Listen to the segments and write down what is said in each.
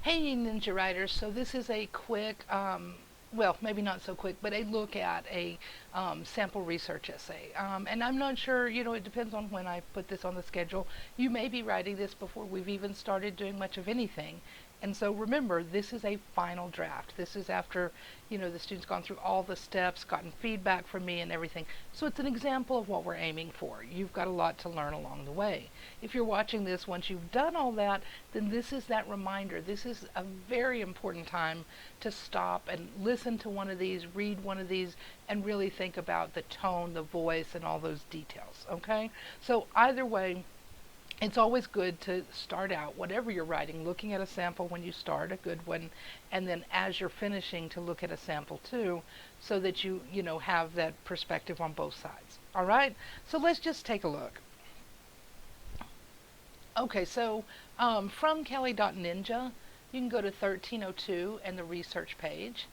Hey Ninja Writers, so this is a quick, well, maybe not so quick, but a look at a sample research essay. And I'm not sure, it depends on when I put this on the schedule. You may be writing this before we've even started doing much of anything. And so remember, this is a final draft. This is after, the student's gone through all the steps, gotten feedback from me and everything. So it's an example of what we're aiming for. You've got a lot to learn along the way. If you're watching this once you've done all that, then this is that reminder. This is a very important time to stop and listen to one of these, read one of these, and really think about the tone, the voice, and all those details, okay? So either way, it's always good to start out, whatever you're writing, looking at a sample when you start, a good one, and then as you're finishing to look at a sample too, so that you have that perspective on both sides. All right? So let's just take a look. Okay, so from kelli.ninja, you can go to 1302 and the research page,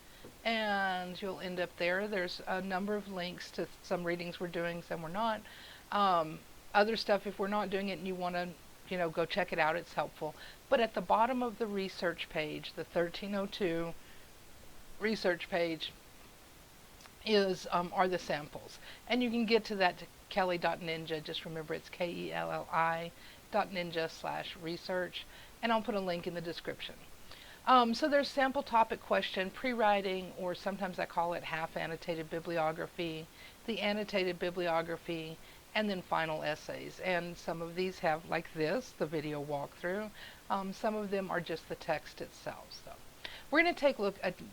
and you'll end up there. There's a number of links to some readings we're doing, some we're not. Other stuff, if we're not doing it and you want to, go check it out, it's helpful. But at the bottom of the research page, the 1302 research page, are the samples. And you can get to that to kelli.ninja. Just remember it's kelli.ninja/research. And I'll put a link in the description. So there's sample topic question, pre-writing, or sometimes I call it half annotated bibliography, the annotated bibliography, and then final essays. And some of these have, like this, the video walkthrough. Some of them are just the text itself. So we're going to take a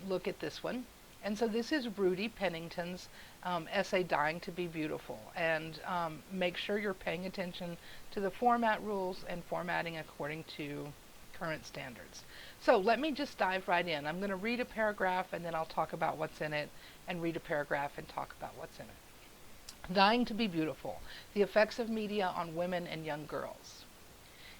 look at this one. And so this is Rudy Pennington's essay, Dying to be Beautiful. And make sure you're paying attention to the format rules and formatting according to current standards. So let me just dive right in. I'm going to read a paragraph and then I'll talk about what's in it, and read a paragraph and talk about what's in it. Dying to be Beautiful, the effects of media on women and young girls.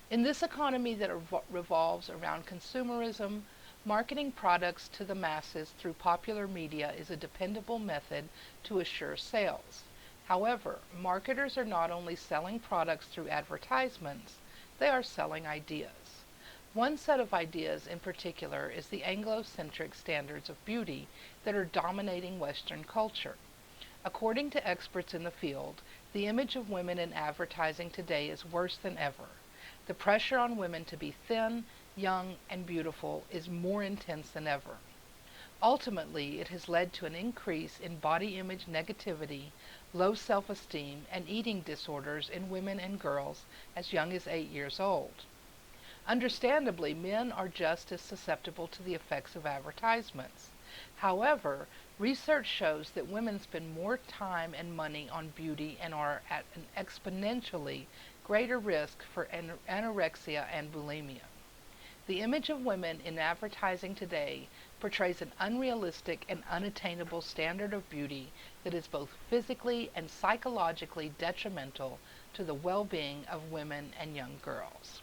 In this economy that revolves around consumerism, marketing products to the masses through popular media is a dependable method to assure sales. However, marketers are not only selling products through advertisements, they are selling ideas. One set of ideas in particular is the Anglo-centric standards of beauty that are dominating Western culture. According to experts in the field, the image of women in advertising today is worse than ever. The pressure on women to be thin, young, and beautiful is more intense than ever. Ultimately, it has led to an increase in body image negativity, low self-esteem, and eating disorders in women and girls as young as 8 years old. Understandably, men are just as susceptible to the effects of advertisements. However, research shows that women spend more time and money on beauty and are at an exponentially greater risk for anorexia and bulimia. The image of women in advertising today portrays an unrealistic and unattainable standard of beauty that is both physically and psychologically detrimental to the well-being of women and young girls.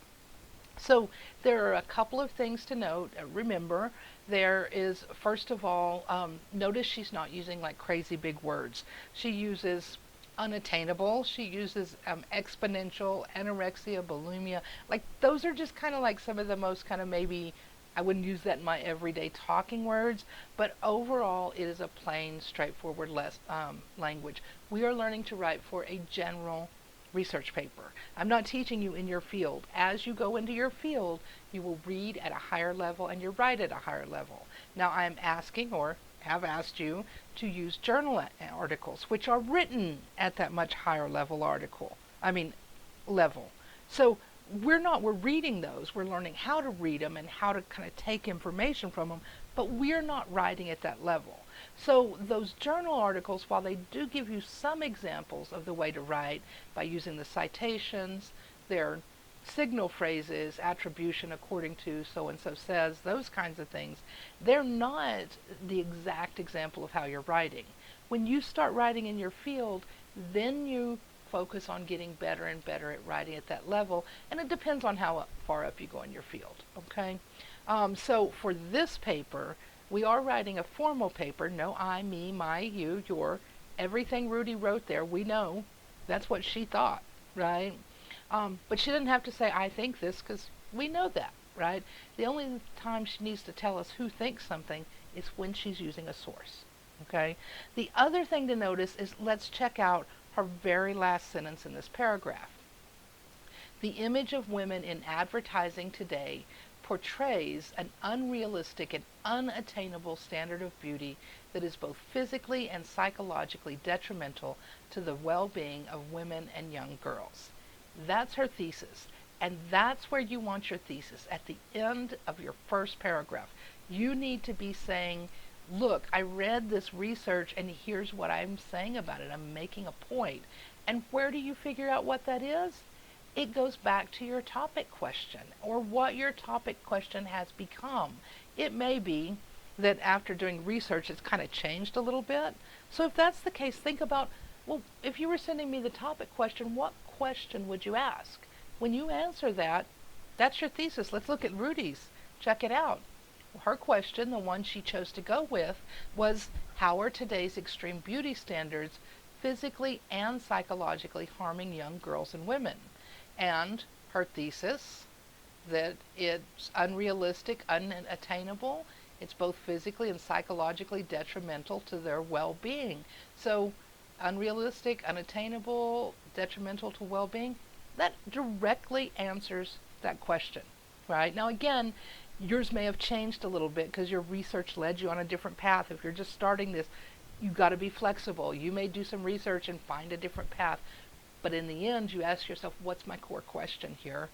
So there are a couple of things to note. Remember, there is, first of all, notice she's not using like crazy big words. She uses unattainable, she uses exponential, anorexia, bulimia. Like those are just kind of like some of the most kind of, maybe I wouldn't use that in my everyday talking words, but overall it is a plain, straightforward language. We are learning to write for a general research paper. I'm not teaching you in your field. As you go into your field, you will read at a higher level and you write at a higher level. Now I'm asking, or have asked you, to use journal articles, which are written at that much higher level level. So we're reading those, we're learning how to read them and how to kind of take information from them, but we're not writing at that level. So those journal articles, while they do give you some examples of the way to write by using the citations, their signal phrases, attribution according to so-and-so says, those kinds of things, they're not the exact example of how you're writing. When you start writing in your field, then you focus on getting better and better at writing at that level, and it depends on how far up you go in your field, okay? So for this paper, we are writing a formal paper. No I, me, my, you, your. Everything Rudy wrote there, we know. That's what she thought, right? But she didn't have to say, I think this, because we know that, right? The only time she needs to tell us who thinks something is when she's using a source, okay? The other thing to notice is let's check out her very last sentence in this paragraph. The image of women in advertising today portrays an unrealistic and unattainable standard of beauty that is both physically and psychologically detrimental to the well-being of women and young girls. That's her thesis. And that's where you want your thesis, at the end of your first paragraph. You need to be saying, look, I read this research and here's what I'm saying about it. I'm making a point. And where do you figure out what that is? It goes back to your topic question, or what your topic question has become. It may be that after doing research it's kind of changed a little bit. So if that's the case, think about, well, if you were sending me the topic question, what question would you ask? When you answer that, that's your thesis. Let's look at Rudy's. Check it out. Her question, the one she chose to go with, was how are today's extreme beauty standards physically and psychologically harming young girls and women? And her thesis, that it's unrealistic, unattainable, it's both physically and psychologically detrimental to their well-being. So unrealistic, unattainable, detrimental to well-being, that directly answers that question, right? Now again, yours may have changed a little bit because your research led you on a different path. If you're just starting this, you've got to be flexible. You may do some research and find a different path. But in the end, you ask yourself, what's my core question here?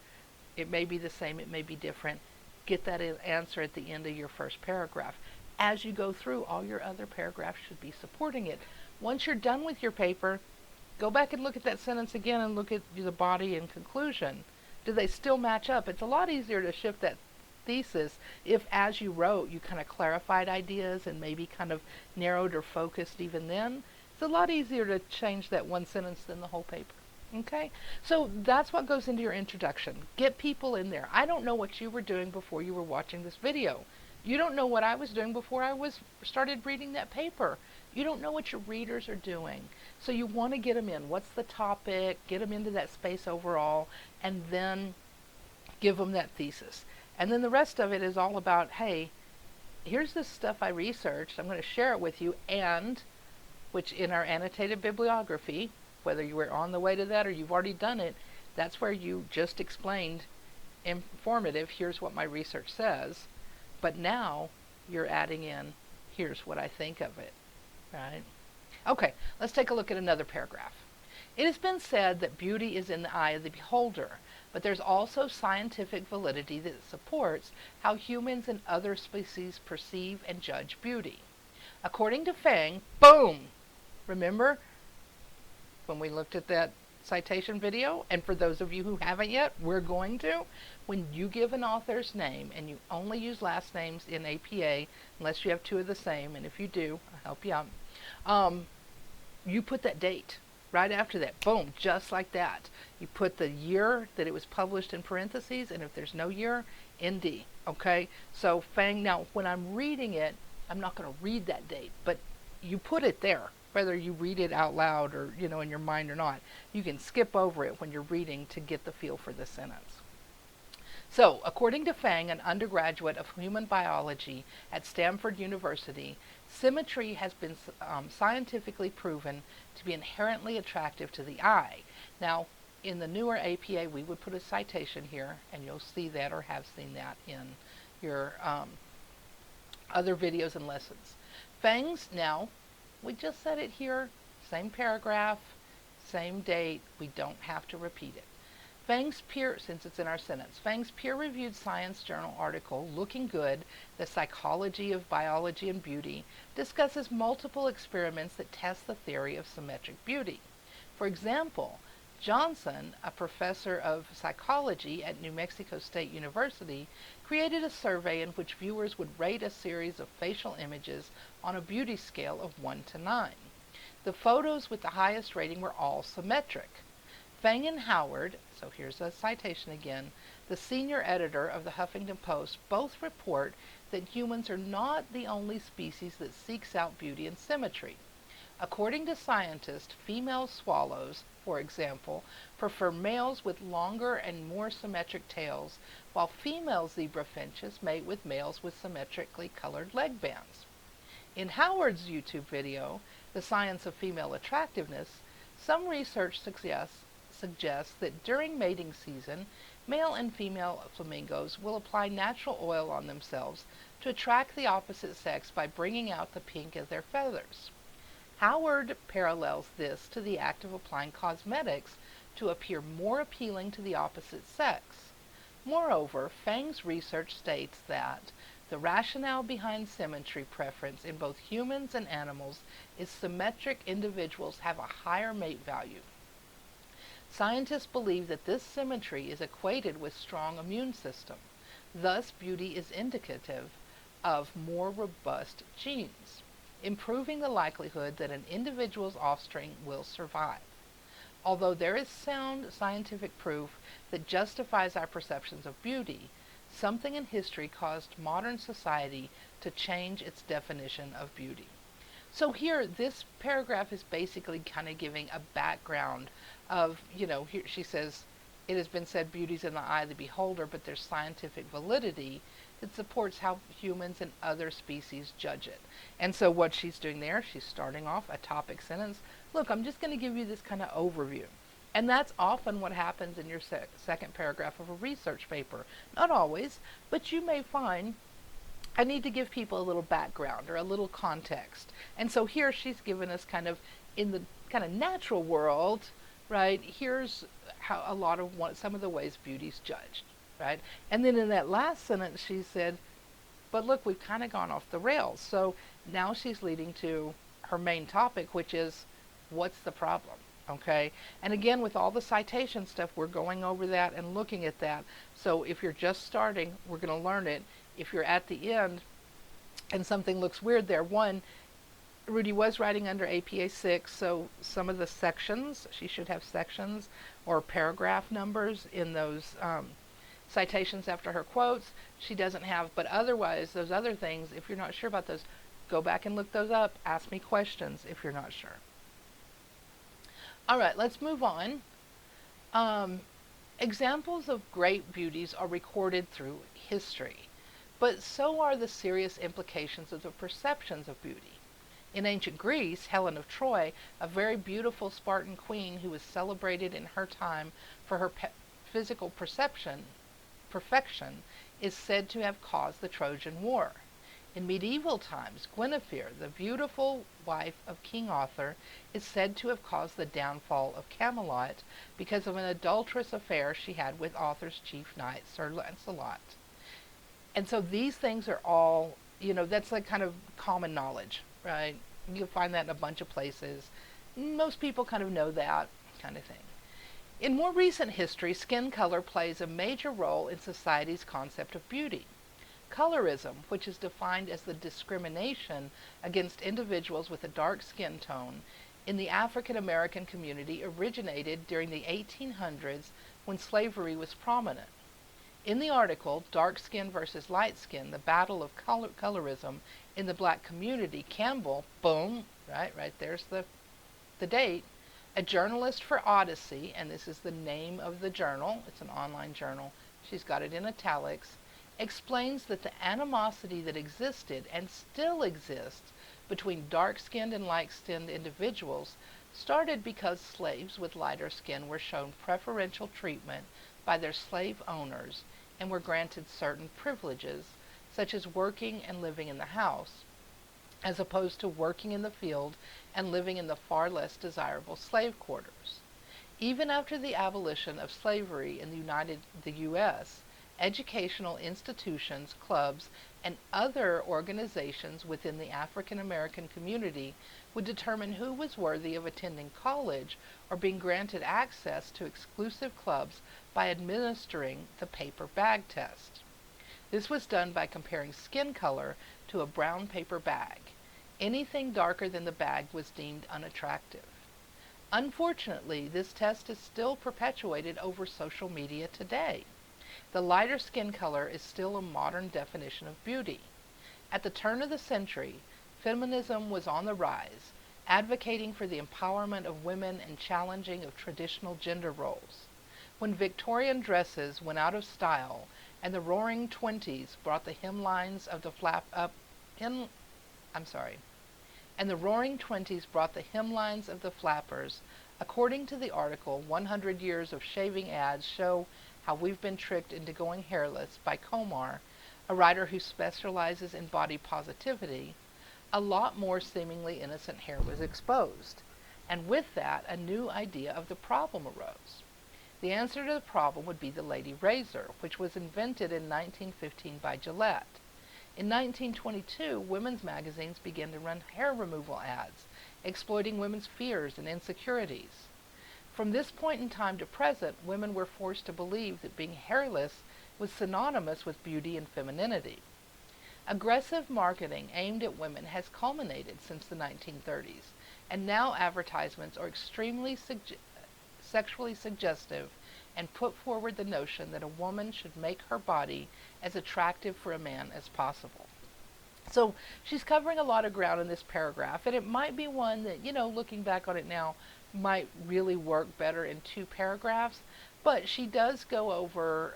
It may be the same, it may be different. Get that answer at the end of your first paragraph. As you go through, all your other paragraphs should be supporting it. Once you're done with your paper, go back and look at that sentence again and look at the body and conclusion. Do they still match up? It's a lot easier to shift that thesis if, as you wrote, you kind of clarified ideas and maybe kind of narrowed or focused even then. It's a lot easier to change that one sentence than the whole paper. Okay? So that's what goes into your introduction. Get people in there. I don't know what you were doing before you were watching this video. You don't know what I was doing before I started reading that paper. You don't know what your readers are doing. So you want to get them in. What's the topic? Get them into that space overall, and then give them that thesis. And then the rest of it is all about, hey, here's this stuff I researched. I'm going to share it with you, and which in our annotated bibliography, whether you were on the way to that or you've already done it, that's where you just explained informative, here's what my research says, but now you're adding in, here's what I think of it, right? Okay, let's take a look at another paragraph. It has been said that beauty is in the eye of the beholder, but there's also scientific validity that supports how humans and other species perceive and judge beauty. According to Fang, boom! Remember when we looked at that citation video? And for those of you who haven't yet, we're going to. When you give an author's name, and you only use last names in APA, unless you have two of the same, and if you do, I'll help you out, you put that date right after that. Boom, just like that. You put the year that it was published in parentheses, and if there's no year, ND. Okay? So Fang, now when I'm reading it, I'm not going to read that date, but you put it there. Whether you read it out loud or, in your mind or not, you can skip over it when you're reading to get the feel for the sentence. So, according to Fang, an undergraduate of human biology at Stanford University, symmetry has been scientifically proven to be inherently attractive to the eye. Now, in the newer APA, we would put a citation here, and you'll see that or have seen that in your other videos and lessons. Fang's, now, we just said it here, same paragraph, same date, we don't have to repeat it. Fang's since it's in our sentence, Fang's peer-reviewed science journal article, Looking Good, The Psychology of Biology and Beauty, discusses multiple experiments that test the theory of symmetric beauty. For example, Johnson, a professor of psychology at New Mexico State University, created a survey in which viewers would rate a series of facial images on a beauty scale of 1 to 9. The photos with the highest rating were all symmetric. Fang and Howard, so here's a citation again, the senior editor of the Huffington Post, both report that humans are not the only species that seeks out beauty and symmetry. According to scientists, female swallows, for example, prefer males with longer and more symmetric tails, while female zebra finches mate with males with symmetrically colored leg bands. In Howard's YouTube video, The Science of Female Attractiveness, some research suggests that during mating season, male and female flamingos will apply natural oil on themselves to attract the opposite sex by bringing out the pink of their feathers. Howard parallels this to the act of applying cosmetics to appear more appealing to the opposite sex. Moreover, Fang's research states that the rationale behind symmetry preference in both humans and animals is symmetric individuals have a higher mate value. Scientists believe that this symmetry is equated with strong immune system. Thus, beauty is indicative of more robust genes, improving the likelihood that an individual's offspring will survive. Although there is sound scientific proof that justifies our perceptions of beauty, something in history caused modern society to change its definition of beauty. So here, this paragraph is basically kind of giving a background of, here she says, it has been said beauty's in the eye of the beholder, but there's scientific validity that supports how humans and other species judge it. And so what she's doing there, she's starting off a topic sentence. Look, I'm just going to give you this kind of overview. And that's often what happens in your second paragraph of a research paper. Not always, but you may find I need to give people a little background or a little context. And so here she's given us kind of in the kind of natural world, right? Here's how some of the ways beauty's judged, right? And then in that last sentence she said, but look, we've kind of gone off the rails. So now she's leading to her main topic, which is what's the problem? Okay, and again, with all the citation stuff, we're going over that and looking at that. So if you're just starting, we're going to learn it. If you're at the end and something looks weird there, one, Rudy was writing under APA 6, so some of the sections, she should have sections or paragraph numbers in those citations after her quotes. She doesn't have, but otherwise, those other things, if you're not sure about those, go back and look those up. Ask me questions if you're not sure. All right, let's move on. Examples of great beauties are recorded through history, but so are the serious implications of the perceptions of beauty. In ancient Greece, Helen of Troy, a very beautiful Spartan queen who was celebrated in her time for her physical perfection, is said to have caused the Trojan War. In medieval times, Guinevere, the beautiful wife of King Arthur, is said to have caused the downfall of Camelot because of an adulterous affair she had with Arthur's chief knight, Sir Lancelot. And so these things are all, that's like kind of common knowledge, right? You'll find that in a bunch of places. Most people kind of know that kind of thing. In more recent history, skin color plays a major role in society's concept of beauty. Colorism, which is defined as the discrimination against individuals with a dark skin tone, in the African American community originated during the 1800s when slavery was prominent. In the article, Dark Skin versus Light Skin, the Battle of Colorism in the Black Community, Campbell, boom, right there's the date, a journalist for Odyssey, and this is the name of the journal, it's an online journal, she's got it in italics, explains that the animosity that existed and still exists between dark-skinned and light-skinned individuals started because slaves with lighter skin were shown preferential treatment by their slave owners and were granted certain privileges, such as working and living in the house, as opposed to working in the field and living in the far less desirable slave quarters. Even after the abolition of slavery in the U.S., educational institutions, clubs, and other organizations within the African American community would determine who was worthy of attending college or being granted access to exclusive clubs by administering the paper bag test. This was done by comparing skin color to a brown paper bag. Anything darker than the bag was deemed unattractive. Unfortunately, this test is still perpetuated over social media today. The lighter skin color is still a modern definition of beauty. At the turn of the century, feminism was on the rise, advocating for the empowerment of women and challenging of traditional gender roles. When Victorian dresses went out of style and the roaring 20s brought the hemlines of the flap up in I'm sorry, and the roaring 20s brought the hemlines of the flappers. According to the article, 100 years of shaving ads show how we've been tricked into going hairless by Komar, a writer who specializes in body positivity. A lot more seemingly innocent hair was exposed. And with that, a new idea of the problem arose. The answer to the problem would be the lady razor, which was invented in 1915 by Gillette. In 1922, women's magazines began to run hair removal ads, exploiting women's fears and insecurities. From this point in time to present, women were forced to believe that being hairless was synonymous with beauty and femininity. Aggressive marketing aimed at women has culminated since the 1930s, and now advertisements are extremely sexually suggestive and put forward the notion that a woman should make her body as attractive for a man as possible. So she's covering a lot of ground in this paragraph, and it might be one that, looking back on it now, might really work better in two paragraphs. But she does go over,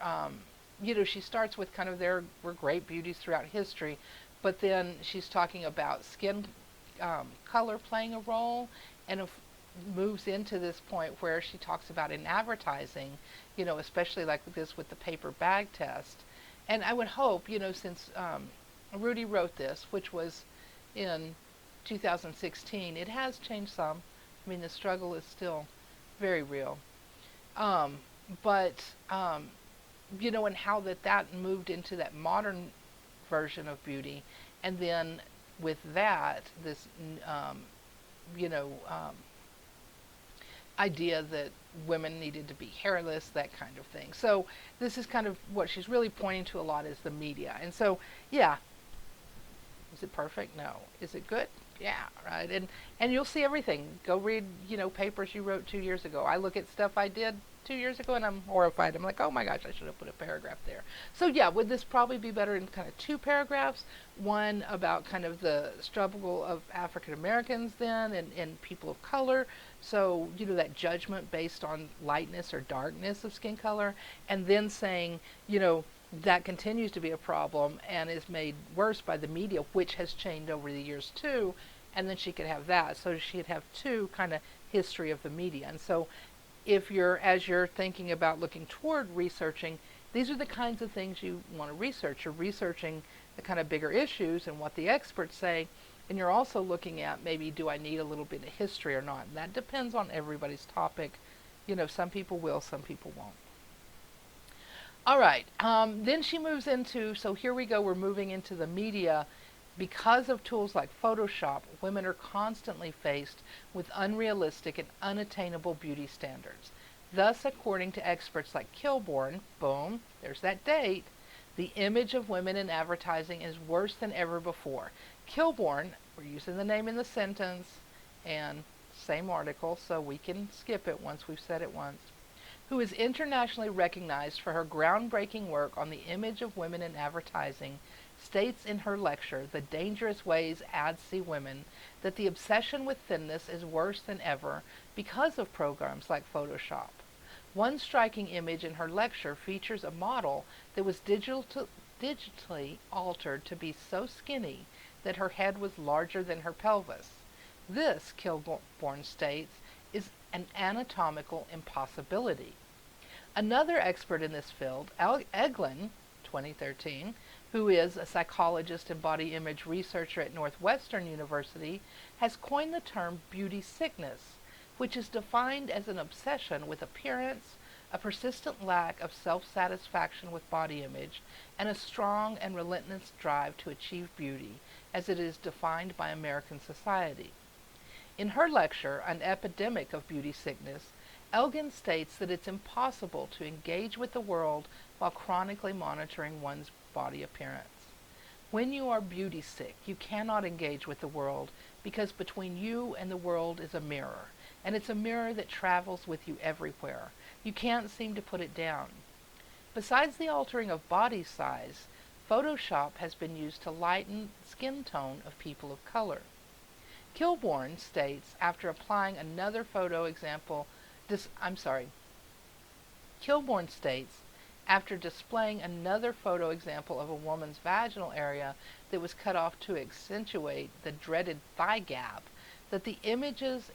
she starts with kind of there were great beauties throughout history, but then she's talking about skin color playing a role, and moves into this point where she talks about in advertising, especially like this with the paper bag test. And I would hope, since Rudy wrote this, which was in 2016, it has changed some. I mean, the struggle is still very real. But, and how that moved into that modern version of beauty. And then with that, this, idea that women needed to be hairless, that kind of thing. So this is kind of what she's really pointing to a lot is the media. And so, yeah, is it perfect? No. Is it good? Yeah, right. And you'll see everything. Go read, papers you wrote 2 years ago. I look at stuff I did 2 years ago and I'm horrified. I'm like, oh my gosh, I should have put a paragraph there. So yeah, would this probably be better in kind of two paragraphs? One about kind of the struggle of African Americans then and people of color. So, that judgment based on lightness or darkness of skin color. And then saying, that continues to be a problem and is made worse by the media, which has changed over the years too. And then she could have that. So she'd have two kind of history of the media. And so as you're thinking about looking toward researching, these are the kinds of things you want to research. You're researching the kind of bigger issues and what the experts say. And you're also looking at maybe, do I need a little bit of history or not? And that depends on everybody's topic. Some people will, some people won't. All right. Then she moves into, so here we go, we're moving into the media. Because of tools like Photoshop, women are constantly faced with unrealistic and unattainable beauty standards. Thus, according to experts like Kilborn, boom, there's that date, the image of women in advertising is worse than ever before. Kilborn, we're using the name in the sentence, and same article, so we can skip it once we've said it once, who is internationally recognized for her groundbreaking work on the image of women in advertising, states in her lecture, The Dangerous Ways Ads See Women, that the obsession with thinness is worse than ever because of programs like Photoshop. One striking image in her lecture features a model that was digitally altered to be so skinny that her head was larger than her pelvis. This, Kilborn states, is an anatomical impossibility. Another expert in this field, Eglin, 2013, who is a psychologist and body image researcher at Northwestern University, has coined the term beauty sickness, which is defined as an obsession with appearance, a persistent lack of self-satisfaction with body image, and a strong and relentless drive to achieve beauty, as it is defined by American society. In her lecture, An Epidemic of Beauty Sickness, Elgin states that it's impossible to engage with the world while chronically monitoring one's body appearance. When you are beauty sick, you cannot engage with the world because between you and the world is a mirror, and it's a mirror that travels with you everywhere. You can't seem to put it down. Besides the altering of body size, Photoshop has been used to lighten skin tone of people of color. Kilborn states after applying another photo example, I'm sorry, Kilborn states after displaying another photo example of a woman's vaginal area that was cut off to accentuate the dreaded thigh gap, that the images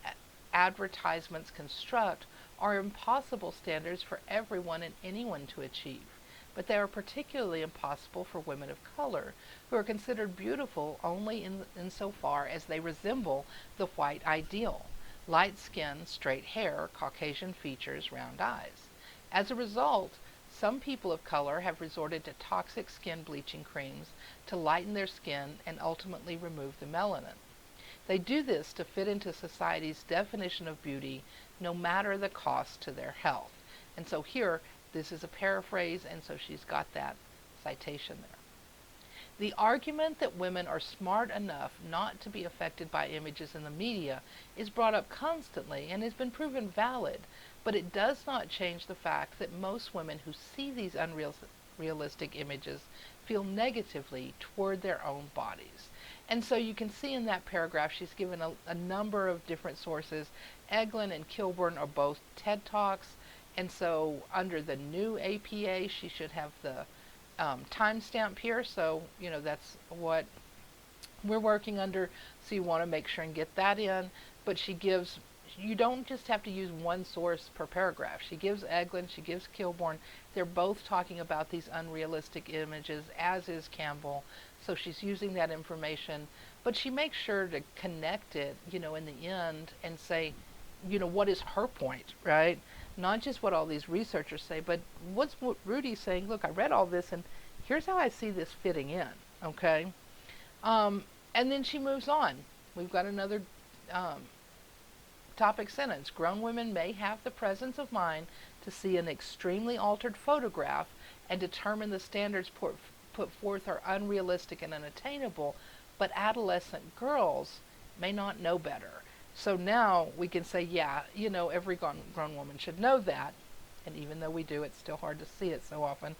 advertisements construct are impossible standards for everyone and anyone to achieve, but they are particularly impossible for women of color, who are considered beautiful only insofar as they resemble the white ideal: light skin, straight hair, Caucasian features, round eyes. As a result, some people of color have resorted to toxic skin bleaching creams to lighten their skin and ultimately remove the melanin. They do this to fit into society's definition of beauty, no matter the cost to their health. And so here, this is a paraphrase, and so she's got that citation there. The argument that women are smart enough not to be affected by images in the media is brought up constantly and has been proven valid, but it does not change the fact that most women who see these unrealistic images feel negatively toward their own bodies. And so you can see in that paragraph she's given a number of different sources. Eglin and Kilburn are both TED Talks, and so under the new APA she should have the timestamp here, so that's what we're working under, so you want to make sure and get that in. But you don't just have to use one source per paragraph. She gives Eglin, she gives Kilborn. They're both talking about these unrealistic images, as is Campbell, so she's using that information, but she makes sure to connect it, in the end, and say, what is her point, right? Not just what all these researchers say, but what's Rudy saying? Look, I read all this, and here's how I see this fitting in, okay? And then she moves on. We've got another topic sentence. Grown women may have the presence of mind to see an extremely altered photograph and determine the standards put forth are unrealistic and unattainable, but adolescent girls may not know better. So now we can say, yeah, every grown woman should know that. And even though we do, it's still hard to see it so often.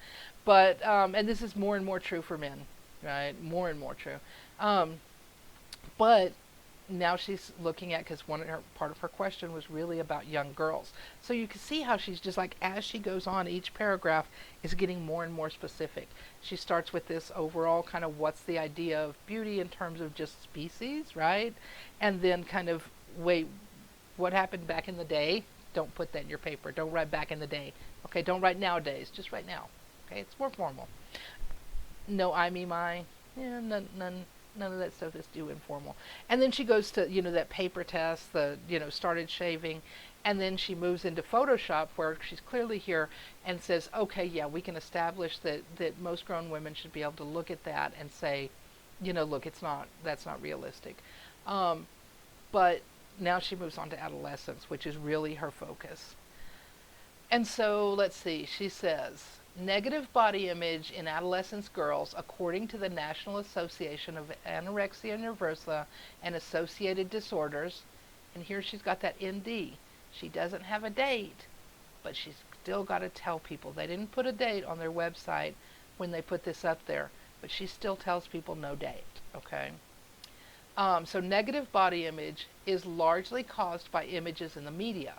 But, and this is more and more true for men, right? More and more true. But now she's looking at, because part of her question was really about young girls. So you can see how she's just like, as she goes on, each paragraph is getting more and more specific. She starts with this overall kind of what's the idea of beauty in terms of just species, right? And then kind of, wait, what happened back in the day? Don't put that in your paper. Don't write back in the day. Okay, don't write nowadays. Just write now. Okay, it's more formal. No I, me, my. Yeah, none of that stuff is too informal. And then she goes to, that paper test, the, started shaving, and then she moves into Photoshop, where she's clearly here and says, okay, yeah, we can establish that most grown women should be able to look at that and say, look, that's not realistic. But now she moves on to adolescence, which is really her focus. And so let's see, she says, negative body image in adolescent girls, according to the National Association of Anorexia Nervosa and Associated Disorders, and here she's got that ND. She doesn't have a date, but she's still got to tell people. They didn't put a date on their website when they put this up there, but she still tells people no date, okay? So negative body image is largely caused by images in the media.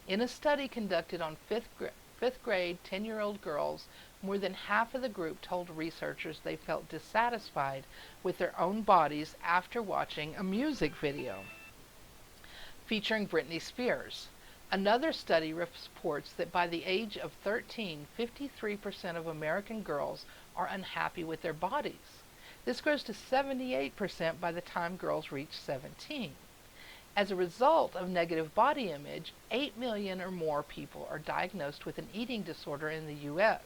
In a study conducted on fifth grade 10-year-old girls, more than half of the group told researchers they felt dissatisfied with their own bodies after watching a music video featuring Britney Spears. Another study reports that by the age of 13, 53% of American girls are unhappy with their bodies. This grows to 78% by the time girls reach 17. As a result of negative body image, 8 million or more people are diagnosed with an eating disorder in the U.S.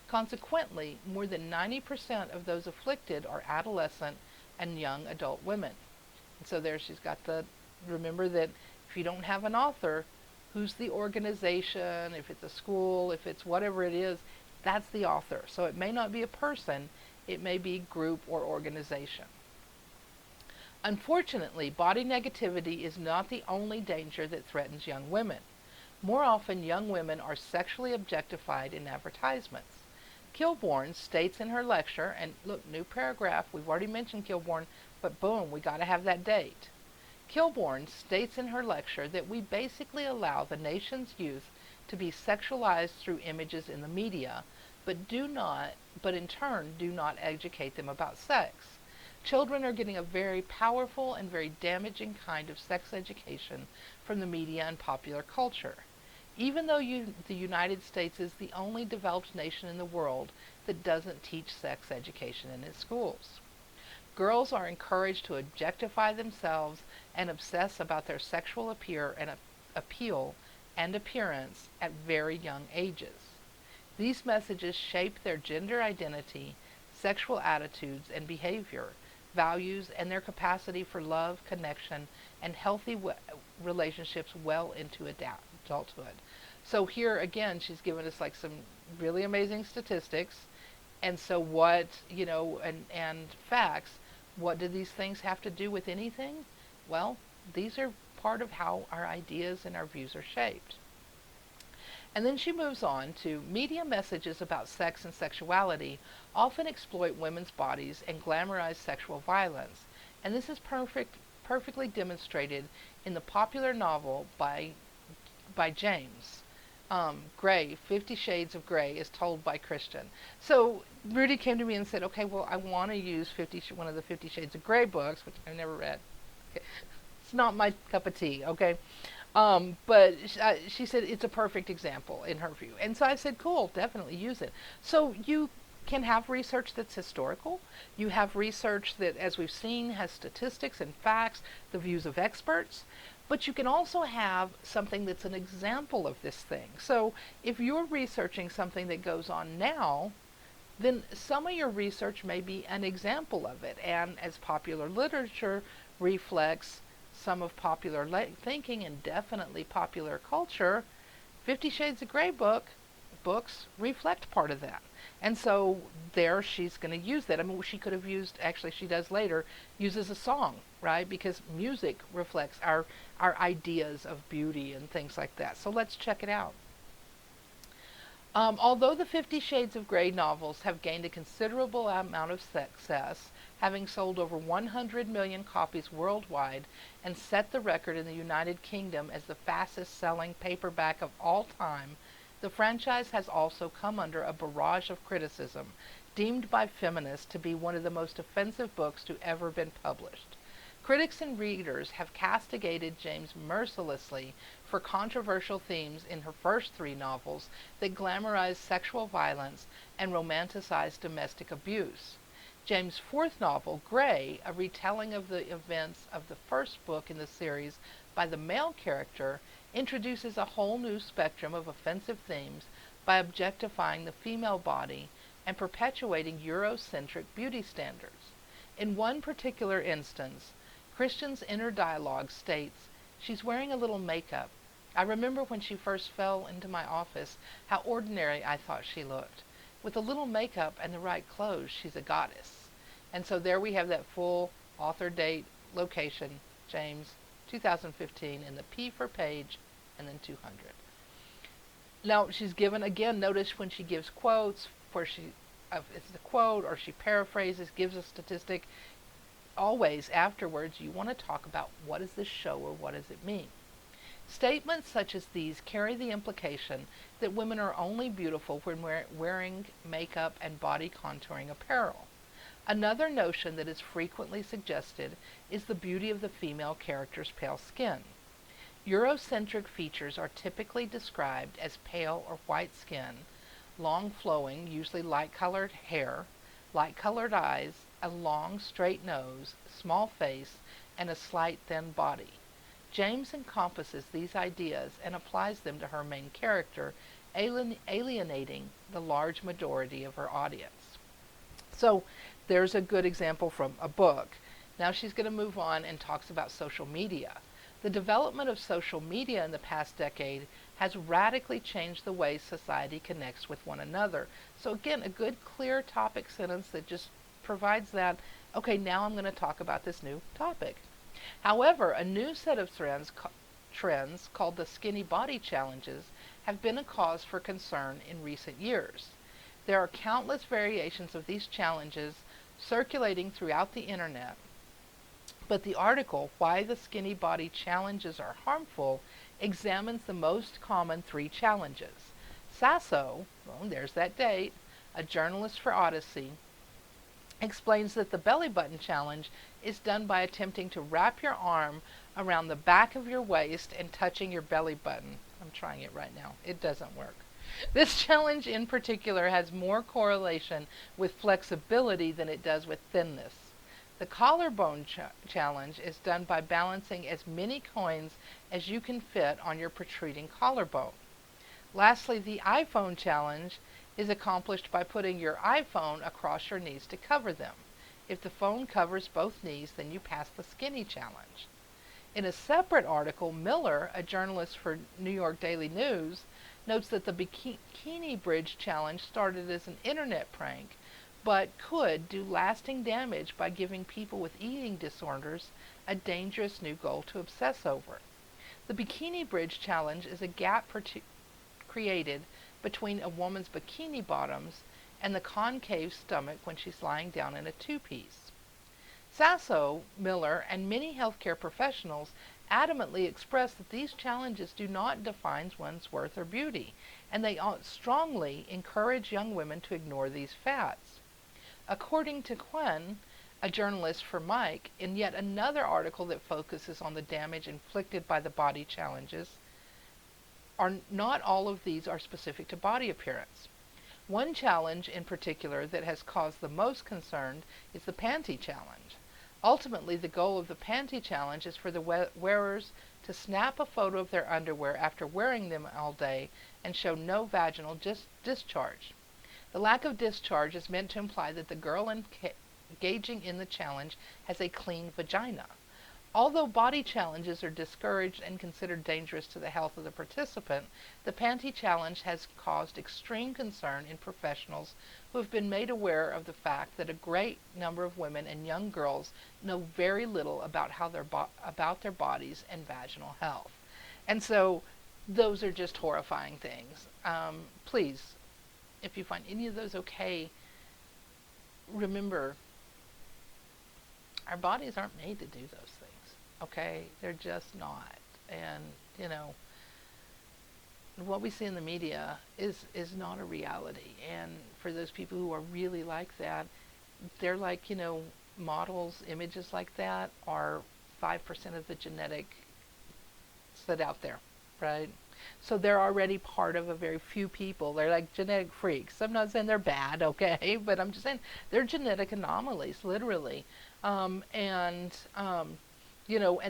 Consequently, more than 90% of those afflicted are adolescent and young adult women. And so there she's got remember that if you don't have an author, who's the organization, if it's a school, if it's whatever it is, that's the author. So it may not be a person, it may be group or organization. Unfortunately, body negativity is not the only danger that threatens young women. More often, young women are sexually objectified in advertisements. Kilborn states in her lecture, and look, new paragraph, we've already mentioned Kilborn, but boom, we got to have that date. Kilbourne states in her lecture that we basically allow the nation's youth to be sexualized through images in the media, but in turn do not educate them about sex. Children are getting a very powerful and very damaging kind of sex education from the media and popular culture. Even though the United States is the only developed nation in the world that doesn't teach sex education in its schools. Girls are encouraged to objectify themselves and obsess about their sexual appeal and appearance at very young ages. These messages shape their gender identity, sexual attitudes and behavior, values, and their capacity for love, connection, and healthy relationships well into adulthood. So here again, she's given us like some really amazing statistics, and so what, and facts. What do these things have to do with anything? Well, these are part of how our ideas and our views are shaped. And then she moves on to media messages about sex and sexuality often exploit women's bodies and glamorize sexual violence. And this is perfectly demonstrated in the popular novel by James. Gray, 50 Shades of Gray, is told by Christian. So Rudy came to me and said, okay, well, I want to use one of the 50 Shades of Gray books, which I've never read. Okay. It's not my cup of tea, okay? But she said it's a perfect example in her view. And so I said, cool, definitely use it. So you can have research that's historical. You have research that, as we've seen, has statistics and facts, the views of experts. But you can also have something that's an example of this thing. So if you're researching something that goes on now, then some of your research may be an example of it. And as popular literature reflects some of popular thinking and definitely popular culture, 50 Shades of Grey books reflect part of that. And so there she's going to use that. I mean, she could have used, actually she does later, uses a song, right? Because music reflects our ideas of beauty and things like that. So let's check it out. Although the 50 Shades of Grey novels have gained a considerable amount of success, having sold over 100 million copies worldwide and set the record in the United Kingdom as the fastest selling paperback of all time, the franchise has also come under a barrage of criticism, deemed by feminists to be one of the most offensive books to ever been published. Critics and readers have castigated James mercilessly for controversial themes in her first three novels that glamorize sexual violence and romanticize domestic abuse. James' fourth novel, Grey, a retelling of the events of the first book in the series by the male character, introduces a whole new spectrum of offensive themes by objectifying the female body and perpetuating Eurocentric beauty standards. In one particular instance, Christian's inner dialogue states, "She's wearing a little makeup. I remember when she first fell into my office how ordinary I thought she looked. With a little makeup and the right clothes, she's a goddess." And so there we have that full author date, location, James, 2015, in the P for page, and then 200. Now she's given, again, notice when she gives quotes, it's the quote, or she paraphrases, gives a statistic, always afterwards you want to talk about what does this show or what does it mean. Statements such as these carry the implication that women are only beautiful when wearing makeup and body contouring apparel. Another notion that is frequently suggested is the beauty of the female character's pale skin. Eurocentric features are typically described as pale or white skin, long flowing, usually light-colored hair, light-colored eyes, a long straight nose, small face, and a slight thin body. James encompasses these ideas and applies them to her main character, alienating the large majority of her audience. So there's a good example from a book. Now she's going to move on and talks about social media. The development of social media in the past decade has radically changed the way society connects with one another. So again, a good clear topic sentence that just provides that, okay, now I'm going to talk about this new topic. However, a new set of trends called the skinny body challenges have been a cause for concern in recent years. There are countless variations of these challenges circulating throughout the internet. But the article, Why the Skinny Body Challenges Are Harmful, examines the most common 3 challenges. Sasso, well, there's that date, a journalist for Odyssey, explains that the belly button challenge is done by attempting to wrap your arm around the back of your waist and touching your belly button. I'm trying it right now. It doesn't work. This challenge in particular has more correlation with flexibility than it does with thinness. The collarbone challenge is done by balancing as many coins as you can fit on your protruding collarbone. Lastly, the iPhone challenge is accomplished by putting your iPhone across your knees to cover them. If the phone covers both knees, then you pass the skinny challenge. In a separate article, Miller, a journalist for New York Daily News, notes that the Bikini Bridge challenge started as an internet prank, but could do lasting damage by giving people with eating disorders a dangerous new goal to obsess over. The Bikini Bridge challenge is a gap created between a woman's bikini bottoms and the concave stomach when she's lying down in a two-piece. Sasso, Miller, and many healthcare professionals adamantly express that these challenges do not define one's worth or beauty, and they strongly encourage young women to ignore these fads. According to Quen, a journalist for Mike, in yet another article that focuses on the damage inflicted by the body challenges, not all of these are specific to body appearance. One challenge in particular that has caused the most concern is the panty challenge. Ultimately, the goal of the panty challenge is for the wearers to snap a photo of their underwear after wearing them all day and show no vaginal discharge. The lack of discharge is meant to imply that the girl engaging in the challenge has a clean vagina. Although body challenges are discouraged and considered dangerous to the health of the participant, the panty challenge has caused extreme concern in professionals who have been made aware of the fact that a great number of women and young girls know very little about about their bodies and vaginal health. And so those are just horrifying things. Please, if you find any of those okay, remember, our bodies aren't made to do those things. Okay, they're just not. And what we see in the media is not a reality. And for those people who are really like that, they're like, models, images like that are 5% of the genetic set out there, right? So they're already part of a very few people. They're like genetic freaks. I'm not saying they're bad, okay, but I'm just saying they're genetic anomalies, literally. And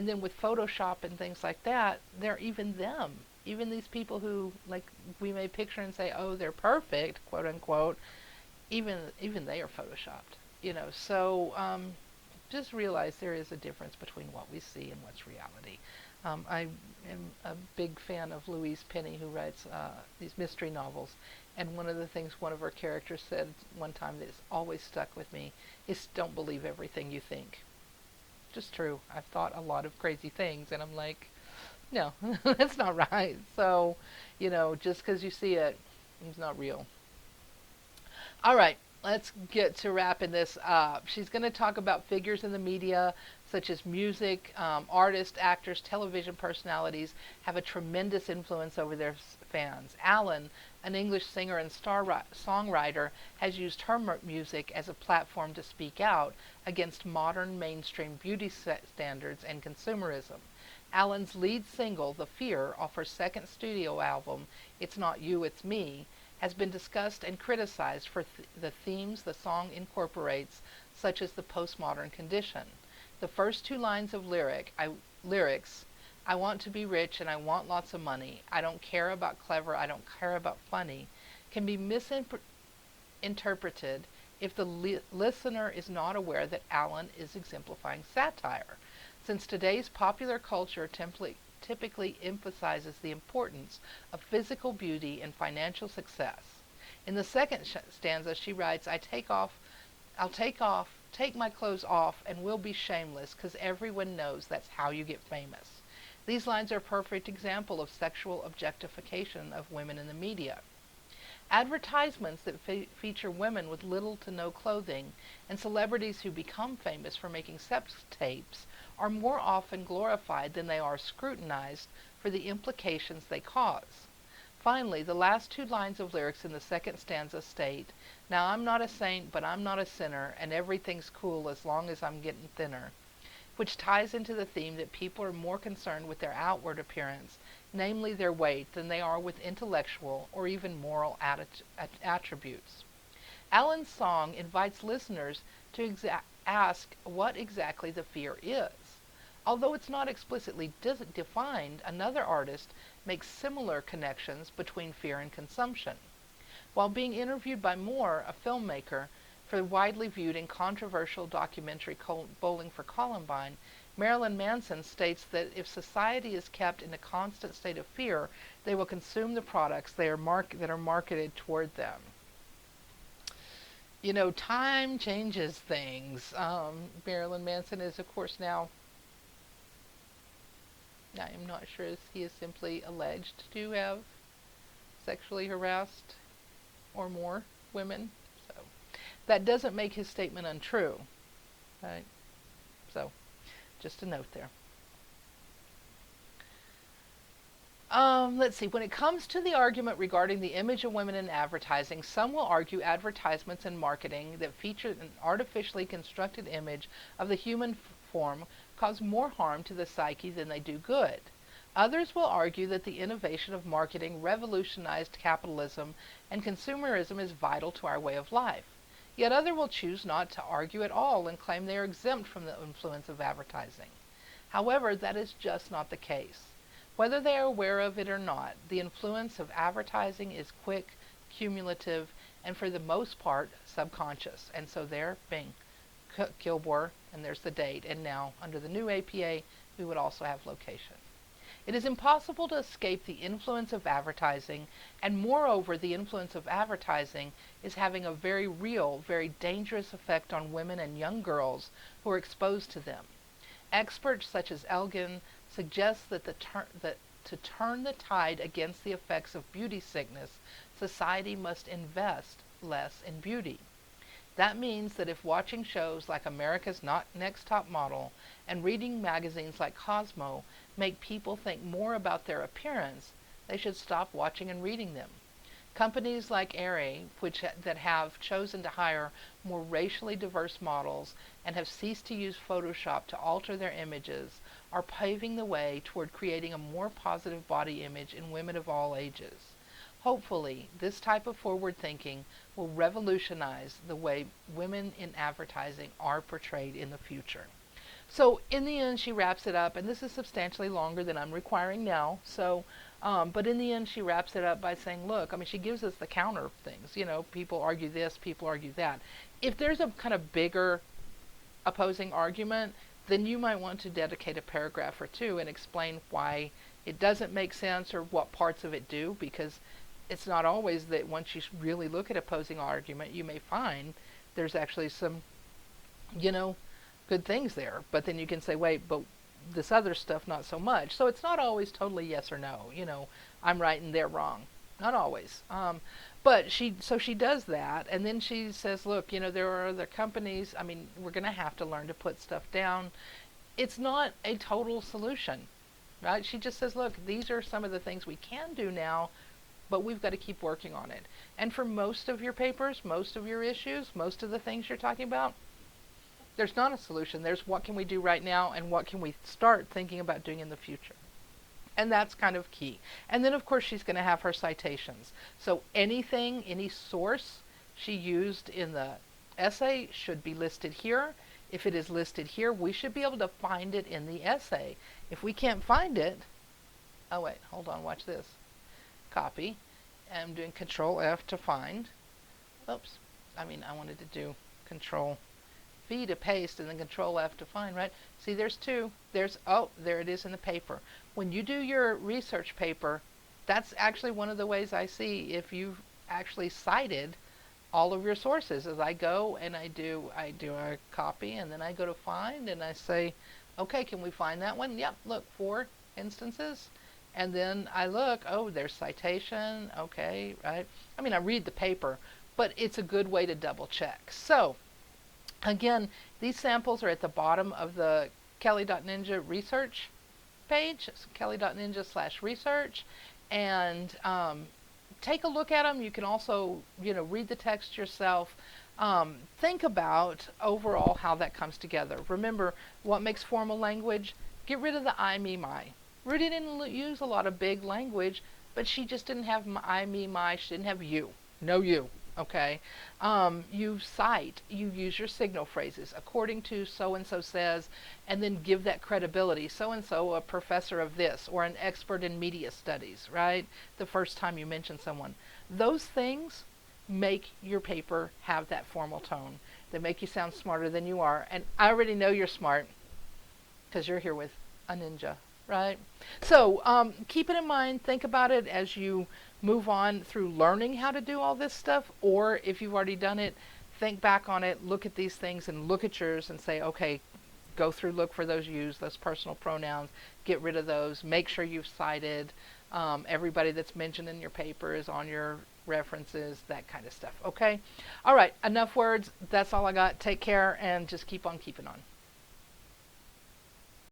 then with Photoshop and things like that, they're even them. Even these people who, like, we may picture and say, oh, they're perfect, quote unquote, even they are Photoshopped. So just realize there is a difference between what we see and what's reality. I am a big fan of Louise Penny, who writes these mystery novels. And one of the things one of her characters said one time that has always stuck with me is, don't believe everything you think. Just true. I've thought a lot of crazy things, and I'm like, no, that's not right. So, just because you see it, it's not real. All right, let's get to wrapping this up. She's going to talk about figures in the media, such as music, artists, actors, television personalities, have a tremendous influence over their fans. Alan, an English singer and songwriter, has used her music as a platform to speak out against modern mainstream beauty standards and consumerism. Alan's lead single, The Fear, off her second studio album, It's Not You, It's Me, has been discussed and criticized for the themes the song incorporates, such as the postmodern condition. The first 2 lines of lyrics, I want to be rich and I want lots of money. I don't care about clever, I don't care about funny, can be misinterpreted if the listener is not aware that Alan is exemplifying satire. Since today's popular culture typically emphasizes the importance of physical beauty and financial success. In the second stanza, she writes, I'll take my clothes off and we'll be shameless, 'cause everyone knows that's how you get famous. These lines are a perfect example of sexual objectification of women in the media. Advertisements that feature women with little to no clothing and celebrities who become famous for making sex tapes are more often glorified than they are scrutinized for the implications they cause. Finally, the last two lines of lyrics in the second stanza state, "Now I'm not a saint, but I'm not a sinner, and everything's cool as long as I'm getting thinner," which ties into the theme that people are more concerned with their outward appearance, namely their weight, than they are with intellectual or even moral attributes. Alan's song invites listeners to ask what exactly the fear is. Although it's not explicitly defined, another artist makes similar connections between fear and consumption. While being interviewed by Moore, a filmmaker, for the widely viewed and controversial documentary Bowling for Columbine, Marilyn Manson states that if society is kept in a constant state of fear, they will consume the products that are marketed toward them. You know, time changes things. Marilyn Manson is, of course, now, I am not sure if he is simply alleged to have sexually harassed or more women. So that doesn't make his statement untrue, right? So just a note there. Let's see. When it comes to the argument regarding the image of women in advertising, some will argue advertisements and marketing that feature an artificially constructed image of the human form cause more harm to the psyche than they do good. Others will argue that the innovation of marketing revolutionized capitalism and consumerism is vital to our way of life. Yet others will choose not to argue at all and claim they are exempt from the influence of advertising. However, that is just not the case. Whether they are aware of it or not, the influence of advertising is quick, cumulative, and for the most part subconscious. And so there, bing, Kilgore, and there's the date. And now, under the new APA, we would also have location. It is impossible to escape the influence of advertising, and moreover, the influence of advertising is having a very real, very dangerous effect on women and young girls who are exposed to them. Experts such as Elgin suggest that to turn the tide against the effects of beauty sickness, society must invest less in beauty. That means that if watching shows like America's Next Top Model and reading magazines like Cosmo make people think more about their appearance, they should stop watching and reading them. Companies like Aerie, that have chosen to hire more racially diverse models and have ceased to use Photoshop to alter their images, are paving the way toward creating a more positive body image in women of all ages. Hopefully, this type of forward thinking will revolutionize the way women in advertising are portrayed in the future. So in the end, she wraps it up, and this is substantially longer than I'm requiring now. But in the end, she wraps it up by saying, look, I mean, she gives us the counter things. You know, people argue this, people argue that. If there's a kind of bigger opposing argument, then you might want to dedicate a paragraph or two and explain why it doesn't make sense or what parts of it do, because it's not always that once you really look at opposing argument, you may find there's actually some, good things there. But then you can say, wait, but this other stuff, not so much. So it's not always totally yes or no. I'm right and they're wrong. Not always. But she does that, and then she says, look, there are other companies. I mean, we're going to have to learn to put stuff down. It's not a total solution, right? She just says, look, these are some of the things we can do now, but we've got to keep working on it. And for most of your papers, most of your issues, most of the things you're talking about, there's not a solution. There's what can we do right now and what can we start thinking about doing in the future. And that's kind of key. And then, of course, she's going to have her citations. So anything, any source she used in the essay should be listed here. If it is listed here, we should be able to find it in the essay. If we can't find it, oh wait, hold on, watch this. Copy. I'm doing Control F to find. Oops. I wanted to do Control V to paste and then Control F to find, right? See, there's two. There it is in the paper. When you do your research paper, that's actually one of the ways I see if you've actually cited all of your sources. As I go and I do a copy, and then I go to find and I say, okay, can we find that one? Yep, look, 4 instances. And then I look, oh, there's citation, okay, right? I mean, I read the paper, but it's a good way to double check. So, again, these samples are at the bottom of the kelli.ninja research page, kelli.ninja/research, and take a look at them. You can also, read the text yourself. Think about overall how that comes together. Remember, what makes formal language? Get rid of the I, me, my. Rudy didn't use a lot of big language, but she just didn't have I, me, my. She didn't have you. No you. Okay. You cite. You use your signal phrases according to so and so says, and then give that credibility. So and so, a professor of this, or an expert in media studies. Right. The first time you mention someone, those things make your paper have that formal tone. They make you sound smarter than you are. And I already know you're smart because you're here with a ninja, right? So keep it in mind. Think about it as you move on through learning how to do all this stuff. Or if you've already done it, think back on it, look at these things and look at yours and say, okay, go through, look for those used, those personal pronouns, get rid of those, make sure you've cited. Everybody that's mentioned in your paper is on your references, that kind of stuff. Okay? All right, enough words. That's all I got. Take care and just keep on keeping on.